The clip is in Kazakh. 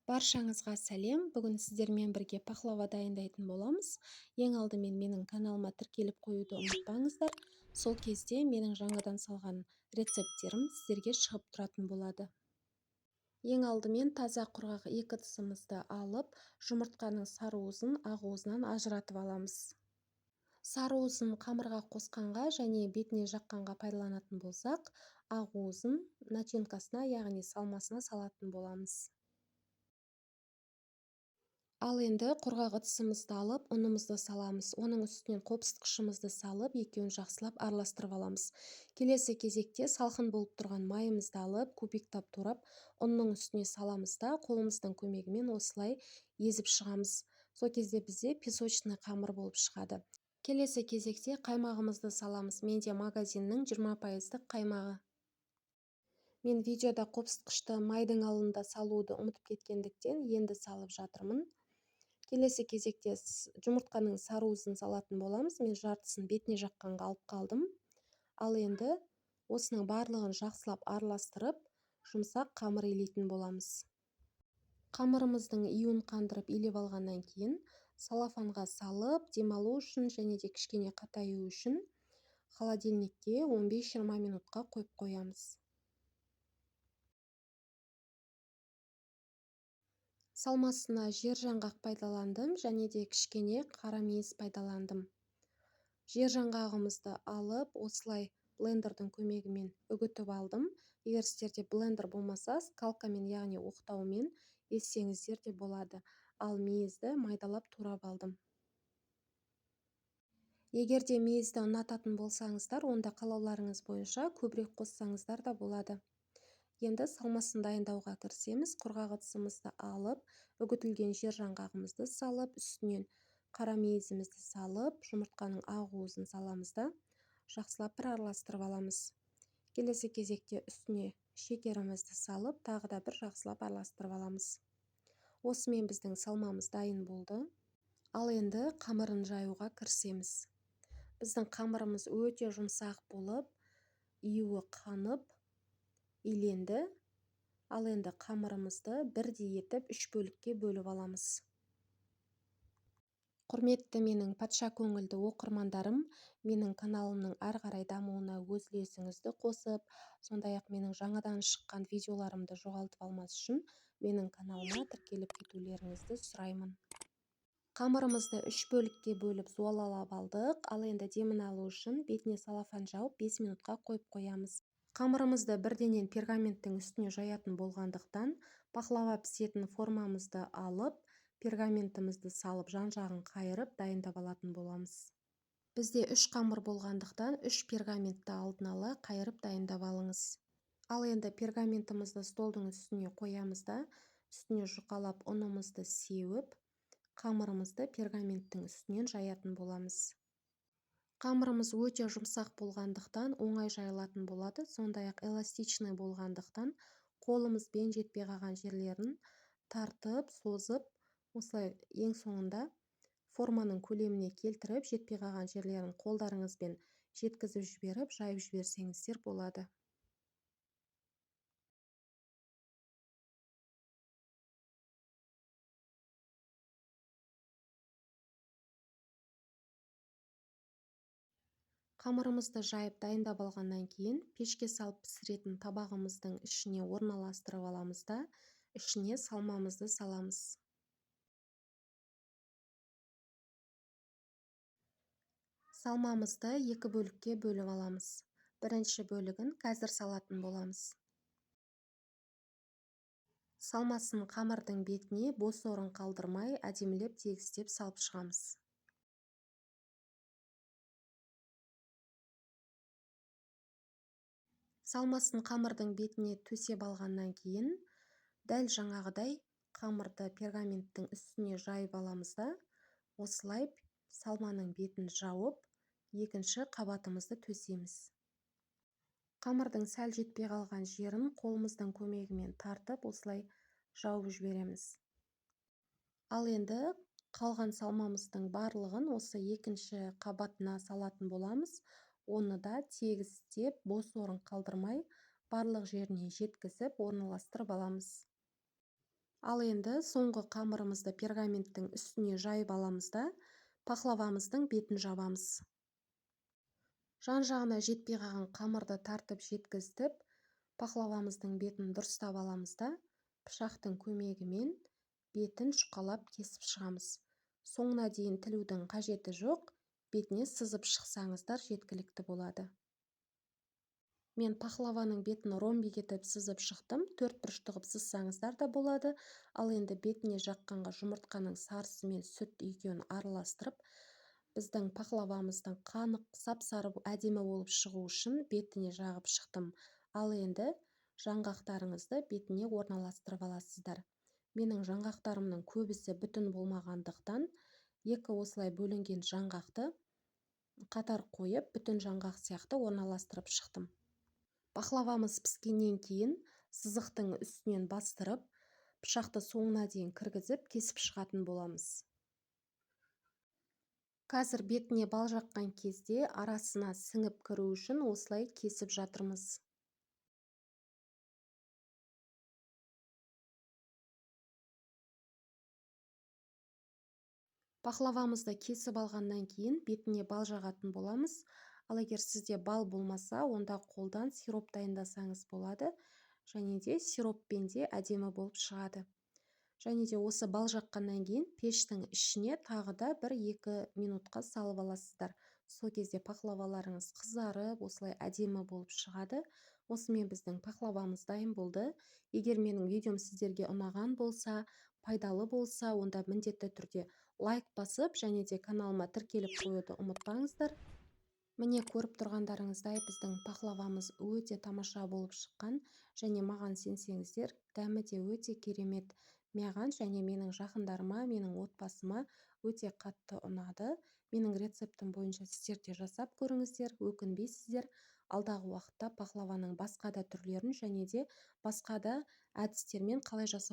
Баршаңызға сәлем. Бүгін сіздермен бірге пахлава дайындайтын боламыз. Ең алдымен менің каналыма тіркеліп қоюды ұмытпаңыздар. Сол кезде менің жаңадан салған рецепттерім сіздерге шығып тұратын болады. Ең алдымен таза құрғақ 2 ыдысымызды алып, жұмыртқаның сары уызын ақ уызынан ажыратып аламыз. Сары уызын қамырға қосқанға және бетіне жаққанға пайдаланатын болсақ, ақ уызын начинкасына, яғни салмасына салатын боламыз. Ал енді құрғақ ыдысымызды алып, ұнымызды саламыз. Оның үстінен қопсытқышымызды салып, екеуін жақсылап араластырып аламыз. Келесі кезекте салқын болып тұрған майымызды алып, кубиктап турап, ұнның үстіне саламыз да, қолымыздың көмегімен осылай езіп шығамыз. Сол кезде бізде песочный қамыр болып шығады. Келесі кезекте қаймағымызды саламыз. Менде магазиннің 20% қаймағы. Мен видеода қопсытқышты майдың алдында салуды ұмытып кеткендіктен енді салып жатырмын. Келесі кезекте жұмыртқаның сары уызын салатын боламыз. Мен жартысын бетіне жаққанға алып қалдым. Ал енді осының барлығын жақсылап араластырып, жұмсақ қамыр илейтін боламыз. Қамырымыздың июн қандырып илеп алғаннан кейін салафанға салып, демалу үшін және де кішкене қатаю үшін холодильникке 15-20 минутқа қойып қоямыз. Салмасына жер жаңғақ пайдаландым және де кішкене қара мейіз пайдаландым. Жер жаңғағымызды алып, осылай блендердің көмегімен үгітіп алдым. Егер сіздерде блендер болмаса, скалкамен, яғни оқтаумен ессеңіздер де болады. Ал мейізді майдалап турап алдым. Егер де мейізді ұнататын болсаңыздар, онда қалауларыңыз бойынша көбірек қоссаңыздар да болады. Енді салмасын дайындауға кірісеміз. Құрғақ ыдысымызды алып, үгітілген жер жаңғағымызды салып, үстінен қара мейізімізді салып, жұмыртқаның ақ уызын саламыз да, жақсылап бір араластырып аламыз. Келесі кезекте үстіне шекерімізді салып, тағы да бір жақсылап араластырып аламыз. Осымен біздің салмамыз дайын болды. Ал енді қамырын жаюға кірісеміз. Біздің қамырымыз өте жұмсақ болып, июі қанып, иленді. Ал енді қамырымызды бірдей етіп 3 бөлікке бөліп аламыз. Құрметті менің патша көңілді оқырмандарым, менің каналымның ары қарай дамуына өз үлесіңізді қосып, сондай-ақ менің жаңадан шыққан видеоларымды жоғалтып алмас үшін менің каналыма тіркеліп кетулеріңізді сұраймын. Қамырымызды 3 бөлікке бөліп суалалап алдық. Ал енді демін алу үшін бетіне салафан жауып 5 минутқа қойып қоямыз. Қамырымызды бірденен пергаменттің үстіне жаятын болғандықтан, пахлава пісетін формамызды алып, пергаментімізді салып, жан-жағын қайырып, дайындап алатын боламыз. Бізде 3 қамыр болғандықтан, 3 пергаментті алдын ала қайырып дайындап алыңыз. Ал енді пергаментімізді столдың үстіне қоямыз да, үстіне жұқалап ұнымызды сеуіп, қамырымызды пергаменттің үстінен жаятын боламыз. Қамырымыз өте жұмсақ болғандықтан оңай жайылатын болады, сондай-ақ эластичный болғандықтан қолымызбен жетпей қалған жерлерін тартып, созып, осылай ең соңында форманың көлеміне келтіріп, жетпей қалған жерлерін қолдарыңызбен жеткізіп жіберіп, жайып жіберсеңіздер болады. Қамырымызды жайып дайындап алғаннан кейін пешке салып пісіретін табағымыздың ішіне орналастырып аламыз да, ішіне салмамызды саламыз. Салмамызды 2 бөлікке бөліп аламыз. Бірінші бөлігін қазір салатын боламыз. Салмасын қамырдың бетіне бос орын қалдырмай, әдемілеп тегістеп салып шығамыз. Салмасын қамырдың бетіне төсеп алғаннан кейін, дәл жаңағыдай қамырды пергаменттің үстіне жайып аламыз да, осылай салманың бетін жауып, екінші қабатымызды төсейміз. Қамырдың сәл жетпей қалған жерін қолымыздың көмегімен тартып, осылай жауып жібереміз. Ал енді қалған салмамыздың барлығын осы екінші қабатына салатын боламыз. Оны да тегістеп, бос орын қалдырмай, барлық жеріне жеткізіп, орналастырып аламыз. Ал енді соңғы қамырымызды пергаменттің үстіне жайып аламыз да пахлавамыздың бетін жабамыз. Жан-жағына жетпей қалған қамырды тартып жеткізіп, пахлавамыздың бетін дұрыстап аламыз да пышақтың көмегімен бетін шұқалап кесіп шығамыз. Соңына дейін тілудің қажеті жоқ, бетіне сызып шықсаңыздар жеткілікті болады. Мен пахлаваның бетін ромбик етіп сызып шықтым, 4 бұрышты қылып сызсаңыздар да болады. Ал енді бетіне жаққанға жұмыртқаның сарысы мен сүт екеуін араластырып, біздің пахлавамыздың қанық сап-сары әдемі болып шығу үшін бетіне жағып шықтым. Ал енді жаңғақтарыңызды бетіне орналастырып аласыздар. Менің жаңғақтарымның көбісі бүтін болмағандықтан, екі осылай бөлінген жаңғақты қатар қойып, бүтін жаңғақ сияқты орналастырып шықтым. Пахлавамыз піскеннен кейін сызықтың үстінен бастырып, пышақты соңына дейін кіргізіп, кесіп шығатын боламыз. Қазір бетіне бал жаққан кезде арасына сіңіп кіру үшін осылай кесіп жатырмыз. Пахлавамызды кесіп алғаннан кейін бетіне бал жағатын боламыз. Ал егер сізде бал болмаса, онда қолдан сироп дайындасаңыз болады. Және де сироппен де әдемі болып шығады. Және де осы бал жаққаннан кейін пештің ішіне тағы да 1-2 минутқа салып аласыздар. Сол кезде пахлаваларыңыз қызарып, осылай әдемі болып шығады. Осымен біздің пахлавамыз дайын болды. Егер менің видеом сіздерге ұнаған болса, пайдалы болса, онда міндетті түрде лайк басып, және де каналыма тіркеліп қоюды ұмытпаңыздар. Міне көріп тұрғандарыңыздай біздің пахлавамыз өте тамаша болып шыққан, және маған сенсеңіздер, дәмі де өте керемет. Маған және менің жақындарыма, менің отбасыма өте қатты ұнады. Менің рецептім бойынша сіздер де жасап көріңіздер, өкінбейсіздер. Алдағы уақытта пахлаваның басқа да түрлерін және де басқа да әдістермен қалай жасау